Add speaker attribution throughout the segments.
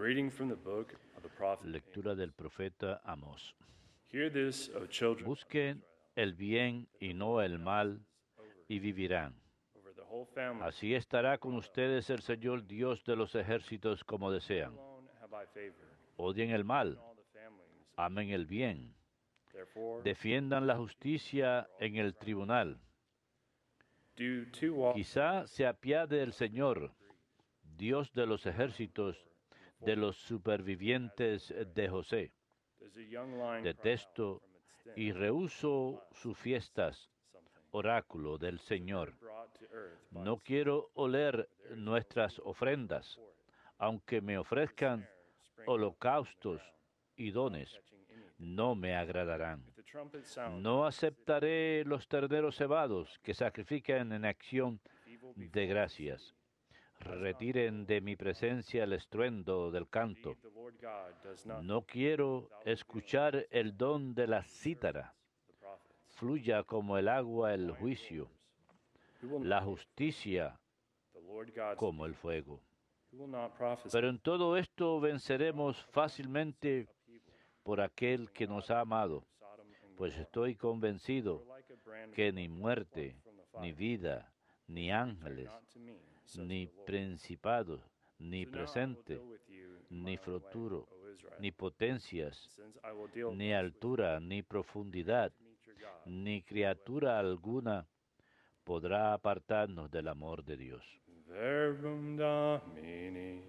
Speaker 1: reading from the book of the prophet
Speaker 2: Lectura del profeta Amós.
Speaker 1: Hear this, O children of
Speaker 2: Busquen el bien y no el mal, y vivirán.
Speaker 1: over the whole family.
Speaker 2: Así estará con ustedes el Señor Dios de los ejércitos como desean.
Speaker 1: Alone have I favored
Speaker 2: Odien el mal,
Speaker 1: all the families.
Speaker 2: amen el bien,
Speaker 1: Therefore,
Speaker 2: defiendan la justicia en el tribunal.
Speaker 1: do two walk
Speaker 2: Quizá se apiade el Señor, Dios de los ejércitos, de los supervivientes de José.
Speaker 1: Does a young lion cry out
Speaker 2: Detesto
Speaker 1: from its den?
Speaker 2: y rehúso sus fiestas, oráculo del Señor.
Speaker 1: Brought to earth by
Speaker 2: No quiero oler nuestras ofrendas, aunque me ofrezcan holocaustos y dones, no me agradarán.
Speaker 1: the trumpet sound.
Speaker 2: No aceptaré los terneros cebados que sacrifican en acción de gracias. Retiren de mi presencia el estruendo del canto.
Speaker 1: The Lord God does not
Speaker 2: No quiero escuchar el don de la cítara.
Speaker 1: the prophets.
Speaker 2: Fluya como el agua el juicio,
Speaker 1: Who will
Speaker 2: la justicia
Speaker 1: the Lord God
Speaker 2: como el fuego.
Speaker 1: who will not prophesy
Speaker 2: Pero en todo esto venceremos fácilmente por aquel que nos ha amado,
Speaker 1: Sodom and
Speaker 2: pues estoy convencido
Speaker 1: like a brand
Speaker 2: que ni muerte, ni vida, ni ángeles,
Speaker 1: not to me.
Speaker 2: ni principados, ni presente, ni futuro, ni potencias,
Speaker 1: Since I will deal
Speaker 2: ni altura, ni profundidad,
Speaker 1: meet your God.
Speaker 2: ni criatura alguna podrá apartarnos del amor de Dios.
Speaker 1: Verbum Domini.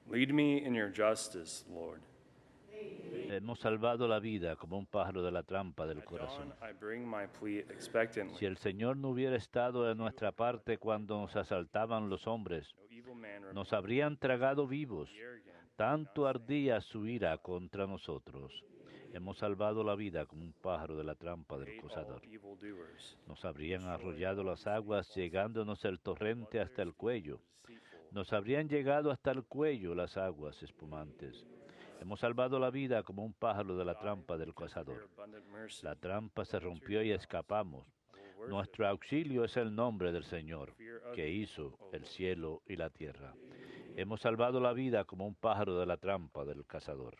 Speaker 1: Lead me in your justice, Lord.
Speaker 2: Hemos salvado la vida como un pájaro de la trampa del
Speaker 1: At
Speaker 2: corazón.
Speaker 1: dawn I bring my plea expectantly.
Speaker 2: Si el Señor no hubiera estado de nuestra parte cuando nos asaltaban los hombres,
Speaker 1: No evil man
Speaker 2: nos habrían tragado vivos.
Speaker 1: arrogant.
Speaker 2: Tanto ardía su ira contra nosotros. Hemos salvado la vida como un pájaro de la trampa del
Speaker 1: Hate all
Speaker 2: acosador.
Speaker 1: evildoers.
Speaker 2: Nos habrían arrollado las aguas, llegándonos el torrente hasta el cuello. Nos habrían llegado hasta el cuello las aguas espumantes. Hemos salvado la vida como un pájaro de la trampa del cazador.
Speaker 1: Abundant mercy.
Speaker 2: La trampa se rompió y escapamos. Nuestro auxilio es el nombre del Señor, que hizo el cielo y la tierra. Hemos salvado la vida como un pájaro de la trampa del cazador.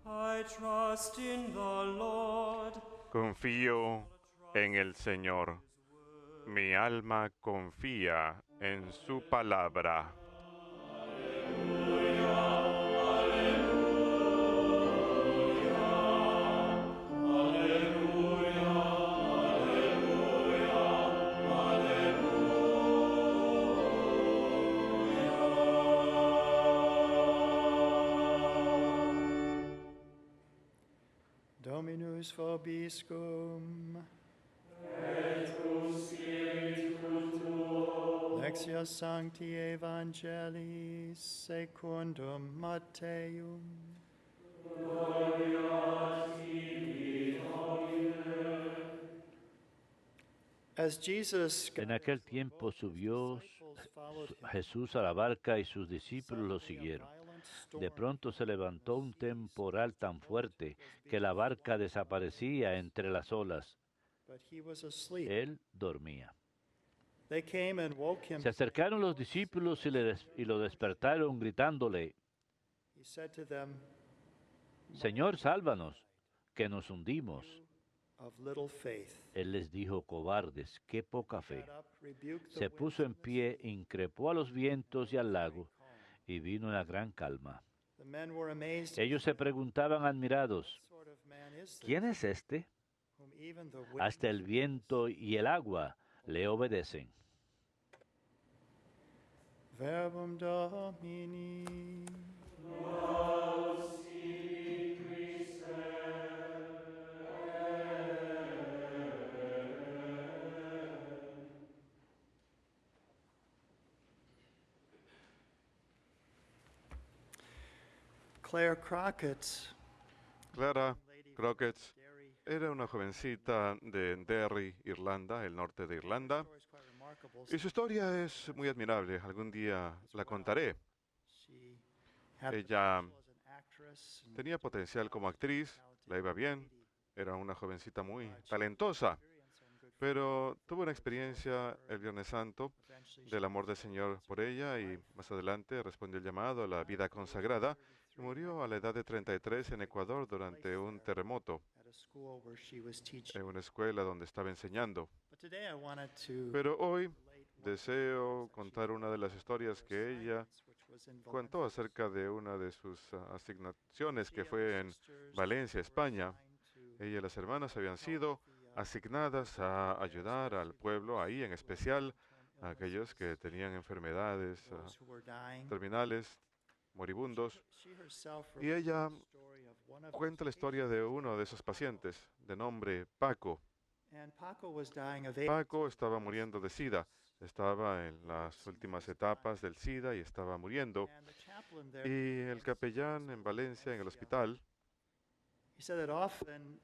Speaker 3: I trust in the Lord.
Speaker 4: Confío en el Señor. Mi alma confía en su palabra.
Speaker 5: Dominus vobiscum. Lectio Sancti Evangelii secundum Matteum. As Jesus
Speaker 2: En aquel tiempo subió Jesús a la barca y sus discípulos lo siguieron. De pronto se levantó un temporal tan fuerte que la barca desaparecía entre las olas.
Speaker 5: but he was asleep.
Speaker 2: Él dormía.
Speaker 5: They came and woke him.
Speaker 2: Se acercaron los discípulos y lo despertaron gritándole,
Speaker 5: He said to them,
Speaker 2: Señor, sálvanos, que nos hundimos.
Speaker 5: of little faith.
Speaker 2: Él les dijo, cobardes, qué poca fe.
Speaker 5: Got up, rebuked the
Speaker 2: Se puso en
Speaker 5: winds and the
Speaker 2: pie,
Speaker 5: sea,
Speaker 2: increpó a los vientos y al lago,
Speaker 5: calm.
Speaker 2: y vino una gran calma.
Speaker 5: The men were amazed.
Speaker 2: Ellos se preguntaban admirados,
Speaker 5: What sort of man is this,
Speaker 2: ¿quién es este?
Speaker 5: whom even the winds
Speaker 2: Hasta el viento y el agua le obedecen.
Speaker 5: Verbum Domini. Claire Crockett,
Speaker 4: Clara
Speaker 5: lady from
Speaker 4: Crockett
Speaker 5: Derry,
Speaker 4: era una jovencita de Derry, Irlanda, el norte de Irlanda,
Speaker 5: story is quite remarkable.
Speaker 4: y su historia es muy admirable. Algún día la contaré.
Speaker 5: She had
Speaker 4: Ella
Speaker 5: potential as an actress and
Speaker 4: tenía potencial como actriz, la iba bien, era una jovencita muy talentosa,
Speaker 5: experience and good
Speaker 4: pero tuvo una experiencia el Viernes Santo
Speaker 5: eventually
Speaker 4: del amor del Señor por ella y más adelante respondió el llamado a la vida consagrada y murió a la edad de 33 en Ecuador durante un terremoto
Speaker 5: at a school where she was teaching.
Speaker 4: en una escuela donde estaba enseñando.
Speaker 5: But today I wanted to
Speaker 4: Pero hoy
Speaker 5: relate one
Speaker 4: deseo contar una de las historias que ella
Speaker 5: which was in
Speaker 4: contó
Speaker 5: Valencia.
Speaker 4: acerca de una de sus asignaciones
Speaker 5: She
Speaker 4: que
Speaker 5: and
Speaker 4: fue
Speaker 5: the
Speaker 4: en
Speaker 5: sisters
Speaker 4: Valencia,
Speaker 5: were
Speaker 4: España.
Speaker 5: assigned to
Speaker 4: Ella y las hermanas habían
Speaker 5: help
Speaker 4: sido
Speaker 5: the,
Speaker 4: asignadas a ayudar al pueblo ahí, en especial a aquellos que tenían enfermedades
Speaker 5: those who were dying.
Speaker 4: terminales, moribundos.
Speaker 5: She herself
Speaker 4: Y ella
Speaker 5: relates the story of one of
Speaker 4: cuenta la
Speaker 5: those
Speaker 4: historia de uno de esos pacientes, de nombre Paco.
Speaker 5: patients. And Paco was dying of AIDS.
Speaker 4: Paco estaba muriendo de SIDA, estaba en las últimas etapas del SIDA y estaba muriendo.
Speaker 5: And the chaplain there,
Speaker 4: Y el capellán en Valencia, en el hospital,
Speaker 5: he said that often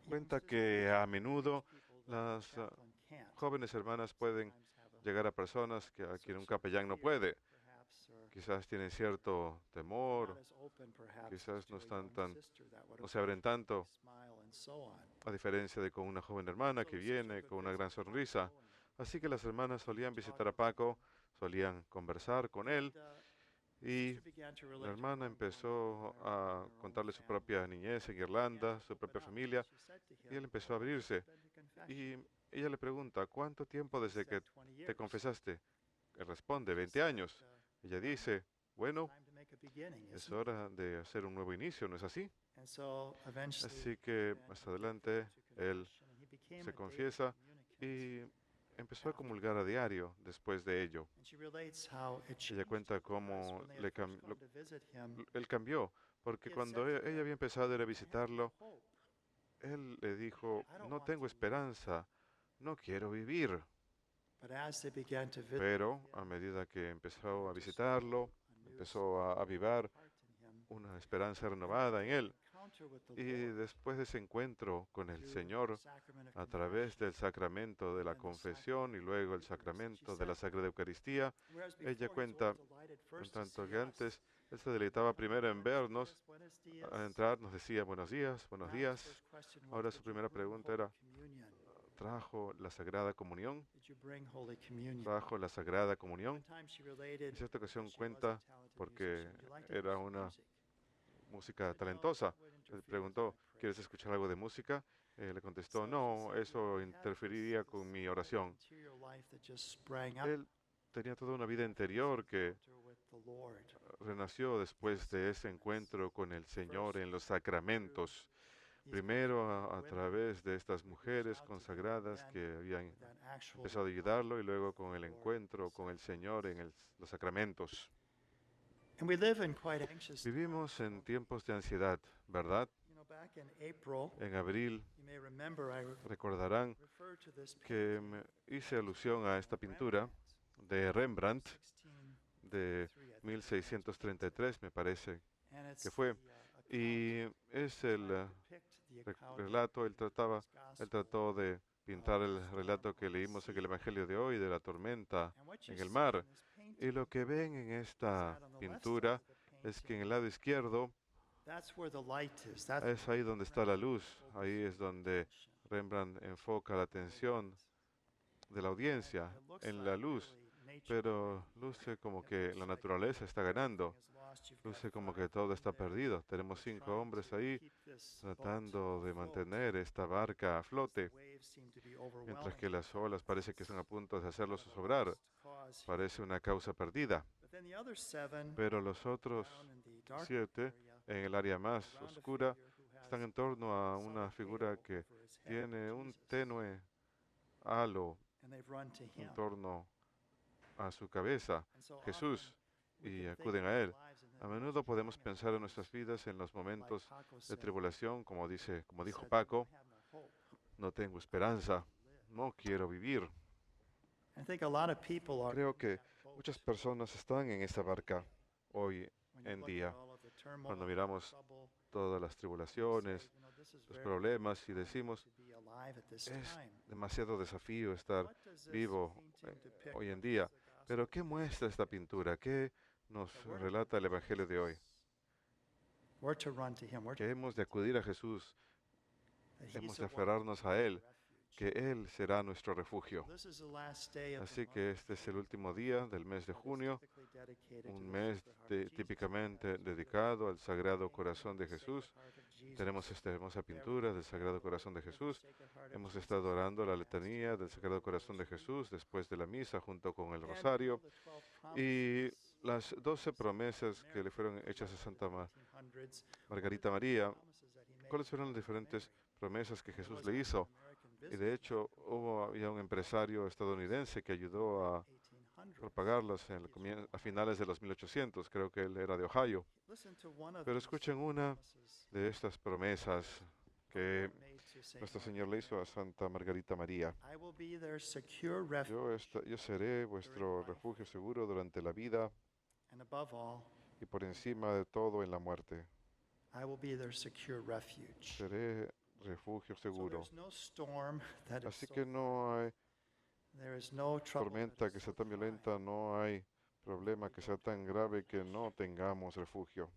Speaker 4: cuenta
Speaker 5: youngsters
Speaker 4: que a menudo
Speaker 5: people that the
Speaker 4: las
Speaker 5: chaplain can't.
Speaker 4: jóvenes hermanas pueden
Speaker 5: Sometimes have a
Speaker 4: llegar a personas que a quien un
Speaker 5: sense of
Speaker 4: capellán no
Speaker 5: fear,
Speaker 4: puede.
Speaker 5: perhaps, or
Speaker 4: Quizás tienen cierto temor,
Speaker 5: not as open, perhaps,
Speaker 4: quizás
Speaker 5: as to
Speaker 4: no
Speaker 5: a
Speaker 4: están
Speaker 5: young
Speaker 4: tan,
Speaker 5: sister that would
Speaker 4: no se abren tanto,
Speaker 5: smile and so on.
Speaker 4: a diferencia de con una joven hermana que viene con una gran sonrisa. Así que las hermanas solían visitar a Paco, solían conversar con él y la hermana empezó a contarle su propia niñez en Irlanda, su propia familia, y él empezó a abrirse. Y ella le pregunta, ¿cuánto tiempo desde que te confesaste? Él responde, 20 años. Ella dice, bueno, es hora de hacer un nuevo inicio, ¿no es así? Así que más adelante él se confiesa y empezó a comulgar a diario después de ello. Ella cuenta cómo él cambió, porque cuando ella había empezado a ir a visitarlo, él le dijo, no tengo esperanza, no quiero vivir. Pero a medida que empezó a visitarlo, empezó a avivar una esperanza renovada en él. Y después de ese encuentro con el Señor, a través del sacramento de la confesión y luego el sacramento de la Sagrada Eucaristía, ella cuenta, en tanto que antes él se deleitaba primero en vernos, al entrar nos decía buenos días, buenos días. Ahora su primera pregunta era, ¿trajo la Sagrada Comunión? ¿Trajo la Sagrada Comunión? En cierta ocasión cuenta, porque era una música talentosa, le preguntó, ¿quieres escuchar algo de música? Le contestó, no, eso interferiría con mi oración. Él tenía toda una vida interior que renació después de ese encuentro con el Señor en los sacramentos. Primero a través de estas mujeres consagradas que habían empezado a ayudarlo y luego con el encuentro con el Señor en los sacramentos. Vivimos en tiempos de ansiedad, ¿verdad? En abril recordarán que me hice alusión a esta pintura de Rembrandt de 1633, me parece que fue, y es el relato, él trató de pintar el relato que leímos en el Evangelio de hoy de la tormenta en el mar. Y lo que ven en esta pintura es que en el lado izquierdo es ahí donde está la luz, ahí es donde Rembrandt enfoca la atención de la audiencia en la luz. pero luce como que la naturaleza está ganando, luce como que todo está perdido. Tenemos 5 hombres ahí tratando de mantener esta barca a flote, mientras que las olas parece que están a punto de hacerlos zozobrar. Parece una causa perdida. Pero los otros 7, en el área más oscura, están en torno a una figura que tiene un tenue halo en torno a su cabeza, Jesús, y acuden a Él. A menudo podemos pensar en nuestras vidas en los momentos de tribulación, como dijo Paco, no tengo esperanza, no quiero vivir. Creo que muchas personas están en esa barca hoy en día. Cuando miramos todas las tribulaciones, los problemas y decimos, es demasiado desafío estar vivo hoy en día. Pero ¿qué muestra esta pintura? ¿Qué nos relata el Evangelio de hoy? Que hemos de acudir a Jesús, hemos de aferrarnos a Él, que Él será nuestro refugio. Así que este es el último día del mes de junio, un mes típicamente dedicado al Sagrado Corazón de Jesús. Tenemos esta hermosa pintura del Sagrado Corazón de Jesús. Hemos estado orando la letanía del Sagrado Corazón de Jesús después de la misa junto con el rosario. Y las 12 promesas que le fueron hechas a Santa Margarita María, ¿cuáles fueron las diferentes promesas que Jesús le hizo? Y de hecho, había un empresario estadounidense que ayudó a propagarlas a finales de los 1800. Creo que él era de Ohio. Pero escuchen una de estas promesas que nuestro Señor le hizo a Santa Margarita María. Yo seré vuestro refugio seguro durante la vida y por encima de todo en la muerte. Seré refugio seguro. Así que no hay tormenta que sea tan violenta, no hay problema que sea tan grave que no tengamos refugio.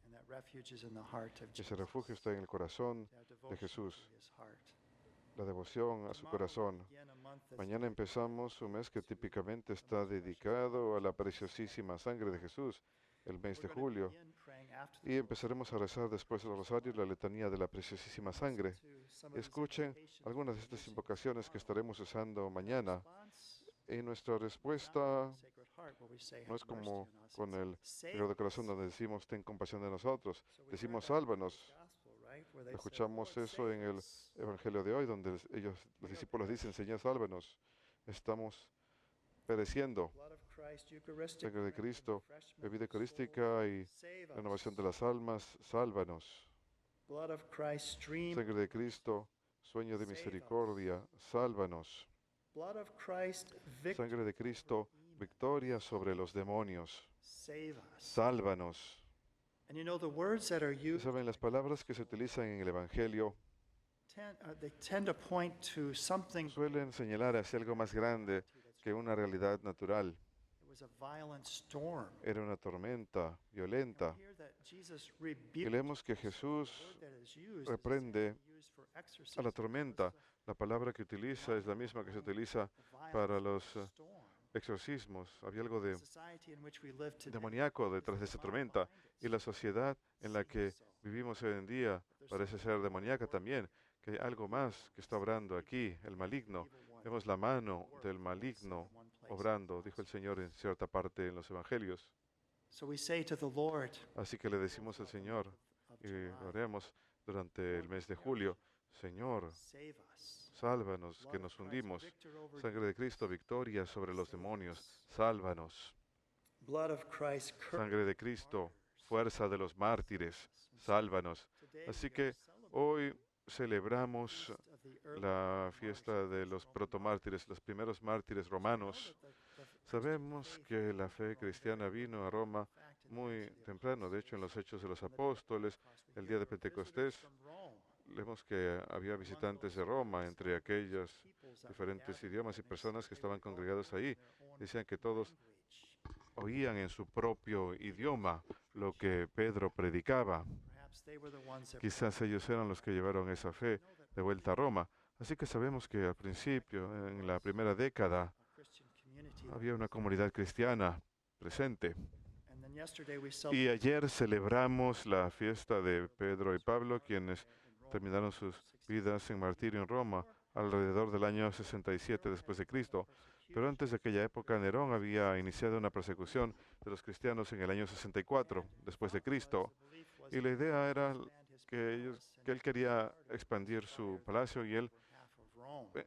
Speaker 4: Ese refugio está en el corazón de Jesús, la devoción a su corazón. Mañana empezamos un mes que típicamente está dedicado a la preciosísima sangre de Jesús, el mes de julio. Y empezaremos a rezar después del rosario la letanía de la preciosísima sangre. Escuchen algunas de estas invocaciones que estaremos usando mañana. Y nuestra respuesta no es como con el Sagrado Corazón donde decimos, ten compasión de nosotros. Decimos, sálvanos. Escuchamos eso en el Evangelio de hoy, donde los discípulos dicen, Señor, sálvanos. Estamos pereciendo. Sangre de Cristo, bebida eucarística y renovación de las almas, sálvanos. Sangre de Cristo, sueño de misericordia, sálvanos. Sangre de Cristo, victoria sobre los demonios, sálvanos. ¿Saben? Las palabras que se utilizan en el Evangelio suelen señalar hacia algo más grande que una realidad natural. Era una tormenta violenta. Y leemos que Jesús reprende a la tormenta. La palabra que utiliza es la misma que se utiliza para los exorcismos. Había algo de demoníaco detrás de esa tormenta. Y la sociedad en la que vivimos hoy en día parece ser demoníaca también. Que hay algo más que está obrando aquí, el maligno. Vemos la mano del maligno obrando, dijo el Señor en cierta parte en los Evangelios. Así que le decimos al Señor, y lo haremos durante el mes de julio, Señor, sálvanos, que nos hundimos. Sangre de Cristo, victoria sobre los demonios, sálvanos. Sangre de Cristo, fuerza de los mártires, sálvanos. Así que hoy celebramos la fiesta de los protomártires, los primeros mártires romanos. Sabemos que la fe cristiana vino a Roma muy temprano. De hecho, en los Hechos de los Apóstoles, el día de Pentecostés, vemos que había visitantes de Roma, entre aquellos diferentes idiomas y personas que estaban congregados ahí. Decían que todos oían en su propio idioma lo que Pedro predicaba. Quizás ellos eran los que llevaron esa fe de vuelta a Roma. Así que sabemos que al principio, en la primera década, había una comunidad cristiana presente.
Speaker 5: And then yesterday we
Speaker 4: Y
Speaker 5: celebrated
Speaker 4: ayer celebramos la fiesta de Pedro y Pablo, quienes terminaron sus vidas en martirio en Roma alrededor del año 67 después de Cristo. Pero antes de aquella época, Nerón había iniciado una persecución de los cristianos en el año 64 después de Cristo. Y la idea era que él quería expandir su palacio y él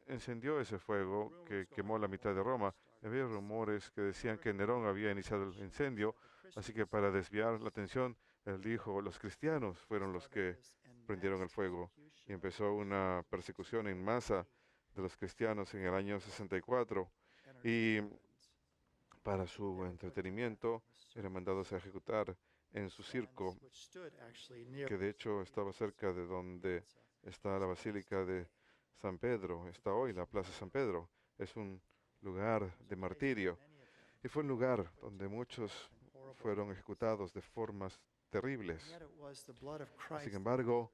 Speaker 4: encendió ese fuego que quemó la mitad de Roma. Había rumores que decían que Nerón había iniciado el incendio, así que para desviar la atención, él dijo, los cristianos fueron los que prendieron el fuego. Y empezó una persecución en masa de los cristianos en el año 64. Y para su entretenimiento, eran mandados a ejecutar en su circo, que de hecho estaba cerca de donde está la Basílica de San Pedro. Está hoy la Plaza San Pedro. Es un lugar de martirio. Y fue un lugar donde muchos fueron ejecutados de formas terribles. Sin embargo,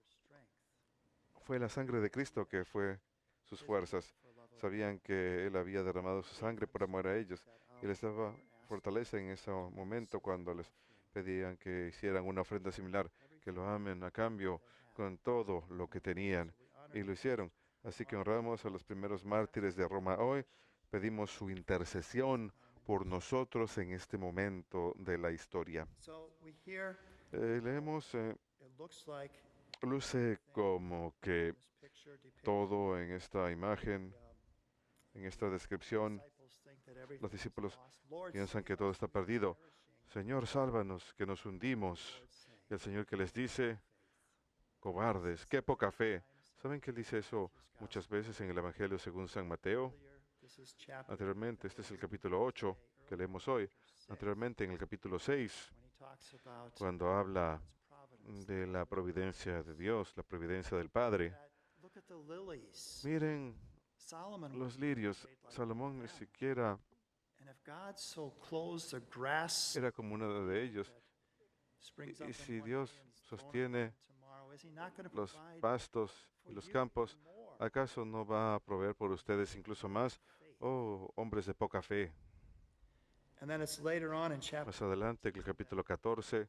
Speaker 4: fue la sangre de Cristo que fue sus fuerzas. Sabían que Él había derramado su sangre por amor a ellos y les daba fortaleza en ese momento cuando les pedían que hicieran una ofrenda similar, que lo amen a cambio con todo lo que tenían. Y lo hicieron. Así que honramos a los primeros mártires de Roma hoy. Pedimos su intercesión por nosotros en este momento de la historia. Leemos, luce como que todo en esta imagen, en esta descripción, los discípulos piensan que todo está perdido. Señor, sálvanos, que nos hundimos. Y el Señor que les dice, cobardes, qué poca fe. ¿Saben que Él dice eso muchas veces en el Evangelio según San Mateo? Anteriormente, este es el capítulo 8 que leemos hoy. Anteriormente, en el capítulo 6, cuando habla de la providencia de Dios, la providencia del Padre. Miren los lirios. Salomón ni siquiera era como uno de ellos. Y si Dios sostiene los pastos y los campos, ¿acaso no va a proveer por ustedes incluso más? Oh, hombres de poca fe. Más adelante, en el capítulo 14,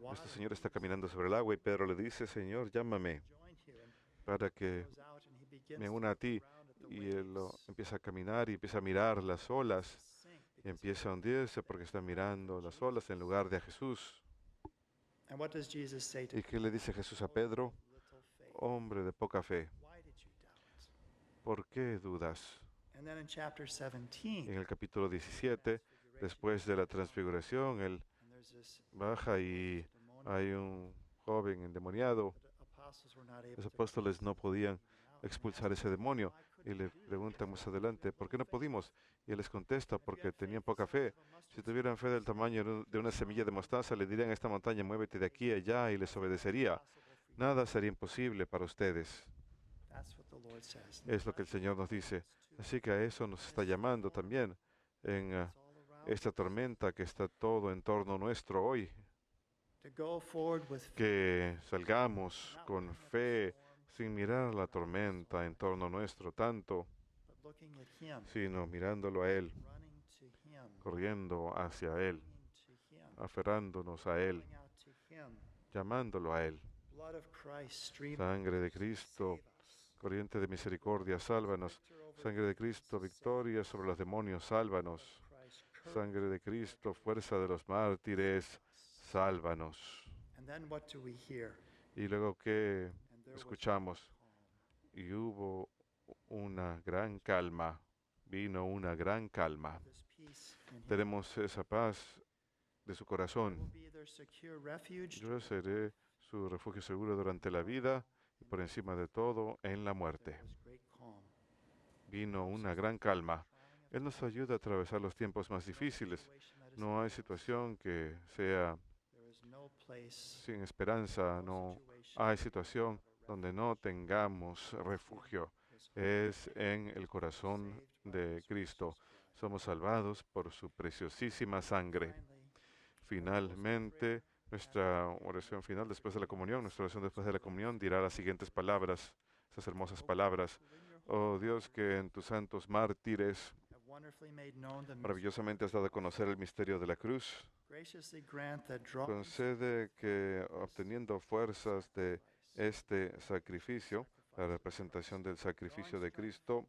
Speaker 4: nuestro Señor está caminando sobre el agua y Pedro le dice, Señor, llámame para que me una a ti. Y él empieza a caminar y empieza a mirar las olas y empieza a hundirse porque está mirando las olas en lugar de a Jesús. ¿Y qué le dice Jesús a Pedro? Hombre de poca fe, ¿por qué dudas? En el capítulo 17, después de la transfiguración, él baja y hay un joven endemoniado. Los apóstoles no podían expulsar ese demonio y le preguntan más adelante, ¿por qué no pudimos? Y él les contesta, porque tenían poca fe. Si tuvieran fe del tamaño de una semilla de mostaza, le dirían a esta montaña, muévete de aquí a allá, y les obedecería. Nada sería imposible para ustedes. Es lo que el Señor nos dice. Así que a eso nos está llamando también en esta tormenta que está todo en torno nuestro hoy. Que salgamos con fe sin mirar la tormenta en torno nuestro tanto, sino mirándolo a Él, corriendo hacia Él, aferrándonos a Él, llamándolo a Él. Sangre de Cristo, corriente de misericordia, sálvanos. Sangre de Cristo, victoria sobre los demonios, sálvanos. Sangre de Cristo, fuerza de los mártires, sálvanos. Y luego, ¿qué escuchamos? Y hubo una gran calma, vino una gran calma. Tenemos esa paz de su corazón. Yo seré su refugio seguro durante la vida y por encima de todo en la muerte. Vino una gran calma. Él nos ayuda a atravesar los tiempos más difíciles. No hay situación que sea sin esperanza, no hay situación donde no tengamos refugio. Es en el corazón de Cristo. Somos salvados por su preciosísima sangre. Finalmente, nuestra oración final después de la comunión, nuestra oración después de la comunión dirá las siguientes palabras, esas hermosas palabras. Oh Dios, que en tus santos mártires
Speaker 5: wonderfully made known the mystery.
Speaker 4: Maravillosamente has dado a conocer el misterio de la cruz.
Speaker 5: Graciously grant that drawing
Speaker 4: Concede que obteniendo fuerzas de este sacrificio, la representación del sacrificio de Cristo,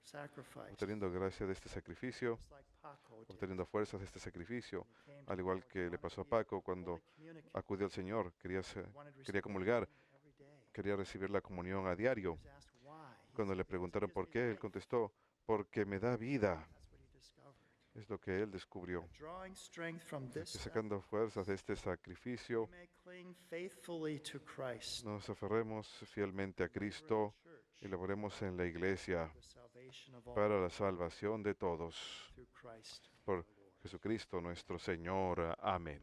Speaker 5: sacrifice,
Speaker 4: obteniendo gracia de este sacrificio,
Speaker 5: just like Paco did,
Speaker 4: obteniendo fuerzas de este sacrificio,
Speaker 5: when he came to
Speaker 4: al igual
Speaker 5: Lord,
Speaker 4: que
Speaker 5: he
Speaker 4: le
Speaker 5: wanted
Speaker 4: pasó a
Speaker 5: to be
Speaker 4: Paco cuando
Speaker 5: fully communicate,
Speaker 4: acudió al Señor, quería
Speaker 5: wanted
Speaker 4: quería comulgar,
Speaker 5: restoration every day.
Speaker 4: quería recibir la comunión a
Speaker 5: He
Speaker 4: diario.
Speaker 5: was asked why. He
Speaker 4: Cuando
Speaker 5: said,
Speaker 4: le
Speaker 5: "Because it
Speaker 4: preguntaron
Speaker 5: gives
Speaker 4: por
Speaker 5: me
Speaker 4: qué, él
Speaker 5: life."
Speaker 4: contestó, porque me da vida.
Speaker 5: That's what he discovered.
Speaker 4: Es lo que él descubrió.
Speaker 5: Drawing strength from
Speaker 4: Que
Speaker 5: this
Speaker 4: sacando fuerzas de este
Speaker 5: we
Speaker 4: sacrificio,
Speaker 5: may cling faithfully to Christ,
Speaker 4: nos aferremos fielmente a Cristo y laboremos en la iglesia
Speaker 5: the salvation of all
Speaker 4: para la salvación de todos.
Speaker 5: through Christ.
Speaker 4: Por Jesucristo nuestro Señor. Amén.